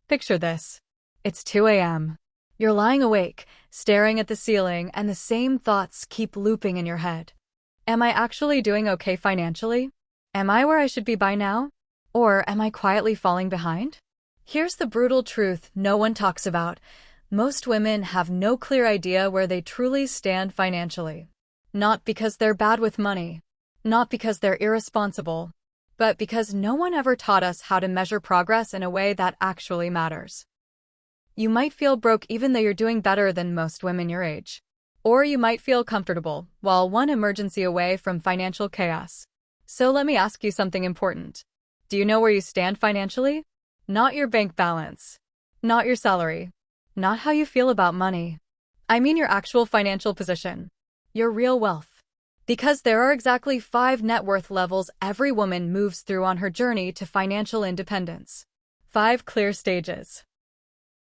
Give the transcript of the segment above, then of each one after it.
Picture this. It's 2 a.m. You're lying awake, staring at the ceiling, and the same thoughts keep looping in your head. Am I actually doing okay financially? Am I where I should be by now? Or am I quietly falling behind? Here's the brutal truth no one talks about. Most women have no clear idea where they truly stand financially. Not because they're bad with money, not because they're irresponsible, but because no one ever taught us how to measure progress in a way that actually matters. You might feel broke even though you're doing better than most women your age. Or you might feel comfortable, while one emergency away from financial chaos. So let me ask you something important. Do you know where you stand financially? Not your bank balance. Not your salary. Not how you feel about money. I mean your actual financial position. Your real wealth. Because there are exactly 5 net worth levels every woman moves through on her journey to financial independence. 5 clear stages.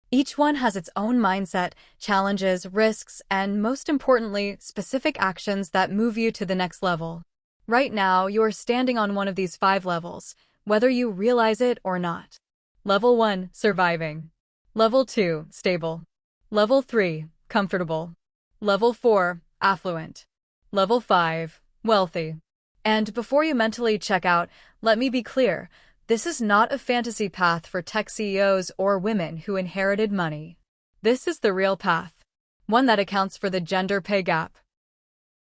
Each one has its own mindset, challenges, risks, and most importantly, specific actions that move you to the next level. Right now, you are standing on one of these 5 levels, whether you realize it or not. Level 1, surviving. Level 2, stable. Level 3, comfortable. Level 4, affluent. Level 5, wealthy. And before you mentally check out, let me be clear. This is not a fantasy path for tech CEOs or women who inherited money. This is the real path. One that accounts for the gender pay gap.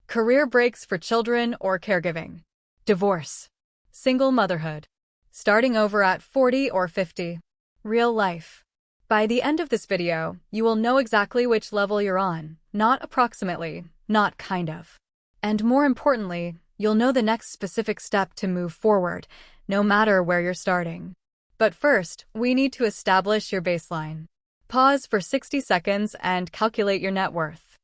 Career breaks for children or caregiving. Divorce. Single motherhood. Starting over at 40 or 50. Real life. By the end of this video, you will know exactly which level you're on, not approximately, not kind of. And more importantly, you'll know the next specific step to move forward, no matter where you're starting. But first, we need to establish your baseline. Pause for 60 seconds and calculate your net worth.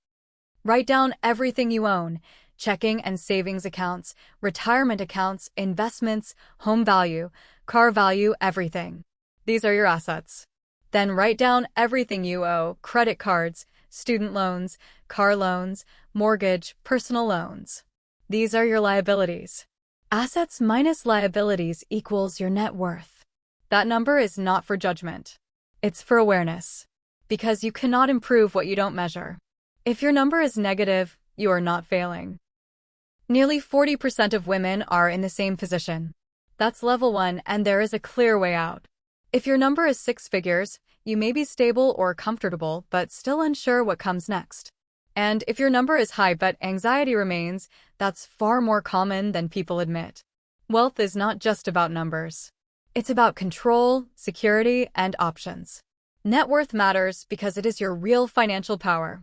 Write down everything you own: checking and savings accounts, retirement accounts, investments, home value, car value, everything. These are your assets. Then write down everything you owe: credit cards, student loans, car loans, mortgage, personal loans. These are your liabilities. Assets minus liabilities equals your net worth. That number is not for judgment. It's for awareness. Because you cannot improve what you don't measure. If your number is negative, you are not failing. Nearly 40% of women are in the same position. That's level 1, and there is a clear way out. If your number is 6 figures, you may be stable or comfortable but still unsure what comes next. And if your number is high but anxiety remains, that's far more common than people admit. Wealth is not just about numbers. It's about control, security, and options. Net worth matters because it is your real financial power.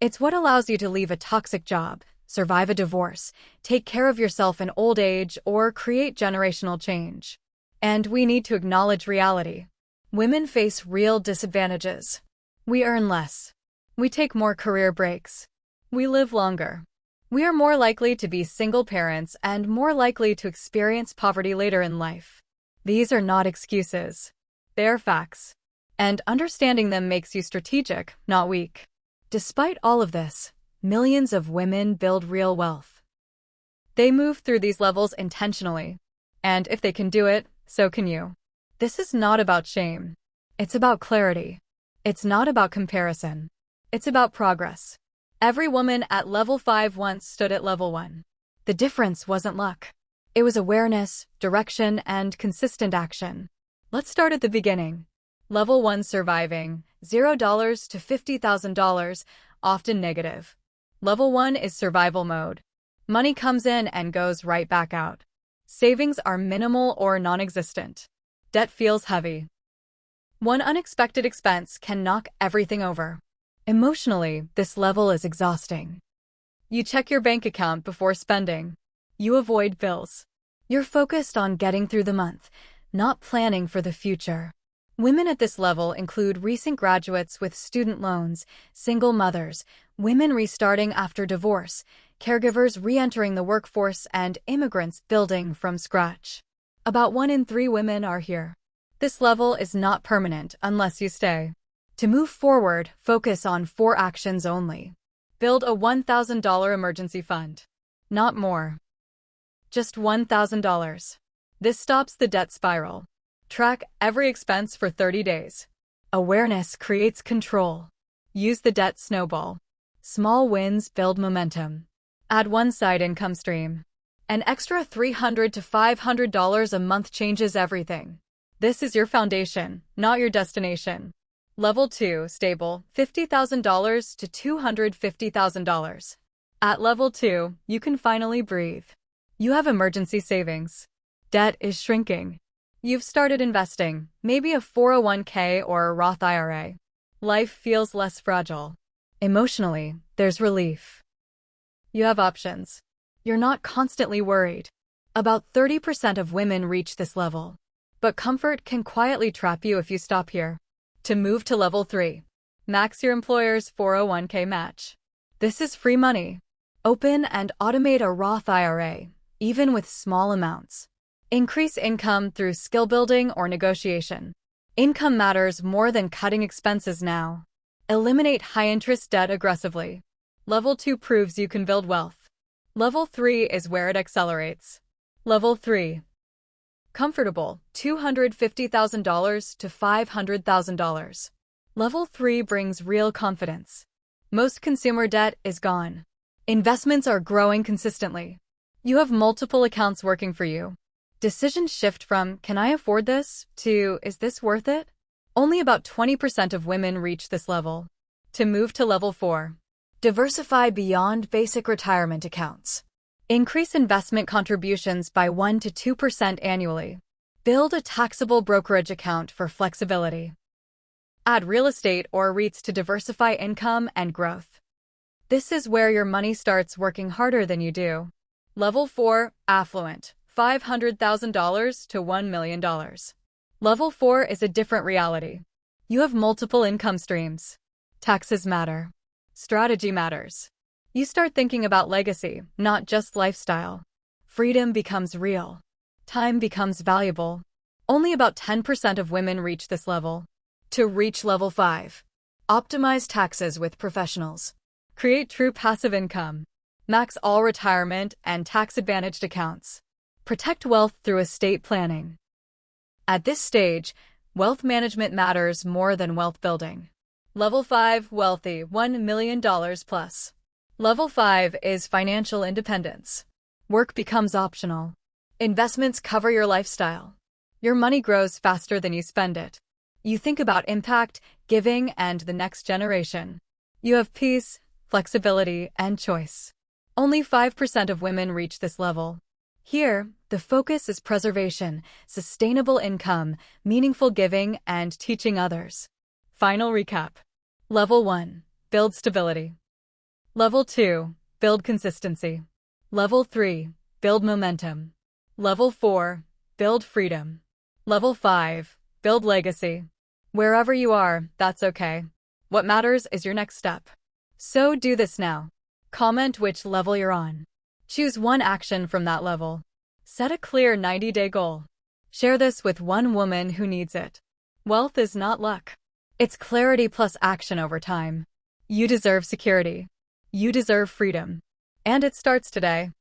It's what allows you to leave a toxic job, survive a divorce, take care of yourself in old age, or create generational change. And we need to acknowledge reality. Women face real disadvantages. We earn less. We take more career breaks. We live longer. We are more likely to be single parents and more likely to experience poverty later in life. These are not excuses. They are facts. And understanding them makes you strategic, not weak. Despite all of this, millions of women build real wealth. They move through these levels intentionally. And if they can do it, so can you. This is not about shame. It's about clarity. It's not about comparison. It's about progress. Every woman at level 5 once stood at level 1. The difference wasn't luck. It was awareness, direction, and consistent action. Let's start at the beginning. Level 1, surviving. $0 to $50,000, often negative. Level 1 is survival mode. Money comes in and goes right back out. Savings are minimal or non-existent. Debt feels heavy. One unexpected expense can knock everything over. Emotionally, this level is exhausting. You check your bank account before spending. You avoid bills. You're focused on getting through the month, not planning for the future. Women at this level include recent graduates with student loans, single mothers, women restarting after divorce, caregivers re-entering the workforce, and immigrants building from scratch. About 1 in 3 women are here. This level is not permanent unless you stay. To move forward, focus on 4 actions only. Build a $1,000 emergency fund. Not more. Just $1,000. This stops the debt spiral. Track every expense for 30 days. Awareness creates control. Use the debt snowball. Small wins build momentum. Add one side income stream. An extra $300 to $500 a month changes everything. This is your foundation, not your destination. Level 2, stable, $50,000 to $250,000. At level 2, you can finally breathe. You have emergency savings. Debt is shrinking. You've started investing, maybe a 401k or a Roth IRA. Life feels less fragile. Emotionally, there's relief. You have options. You're not constantly worried. About 30% of women reach this level. But comfort can quietly trap you if you stop here. To move to level 3, max your employer's 401k match. This is free money. Open and automate a Roth IRA, even with small amounts. Increase income through skill building or negotiation. Income matters more than cutting expenses now. Eliminate high-interest debt aggressively. Level 2 proves you can build wealth. Level 3 is where it accelerates. Level 3. Comfortable, $250,000 to $500,000. Level 3 brings real confidence. Most consumer debt is gone. Investments are growing consistently. You have multiple accounts working for you. Decisions shift from, can I afford this, to, is this worth it? Only about 20% of women reach this level. To move to level 4. Diversify beyond basic retirement accounts. Increase investment contributions by 1 to 2% annually. Build a taxable brokerage account for flexibility. Add real estate or REITs to diversify income and growth. This is where your money starts working harder than you do. Level 4, affluent, $500,000 to $1 million. Level 4 is a different reality. You have multiple income streams. Taxes matter. Strategy matters. You start thinking about legacy, not just lifestyle. Freedom becomes real. Time becomes valuable. Only about 10% of women reach this level. To reach level 5. Optimize taxes with professionals. Create true passive income. Max all retirement and tax-advantaged accounts. Protect wealth through estate planning. At this stage, wealth management matters more than wealth building. Level 5, wealthy, $1 million plus. Level 5 is financial independence. Work becomes optional. Investments cover your lifestyle. Your money grows faster than you spend it. You think about impact, giving, and the next generation. You have peace, flexibility, and choice. Only 5% of women reach this level. Here, the focus is preservation, sustainable income, meaningful giving, and teaching others. Final recap. Level 1. Build stability. Level 2. Build consistency. Level 3. Build momentum. Level 4. Build freedom. Level 5. Build legacy. Wherever you are, that's okay. What matters is your next step. So do this now. Comment which level you're on. Choose one action from that level. Set a clear 90-day goal. Share this with one woman who needs it. Wealth is not luck. It's clarity plus action over time. You deserve security. You deserve freedom. And it starts today.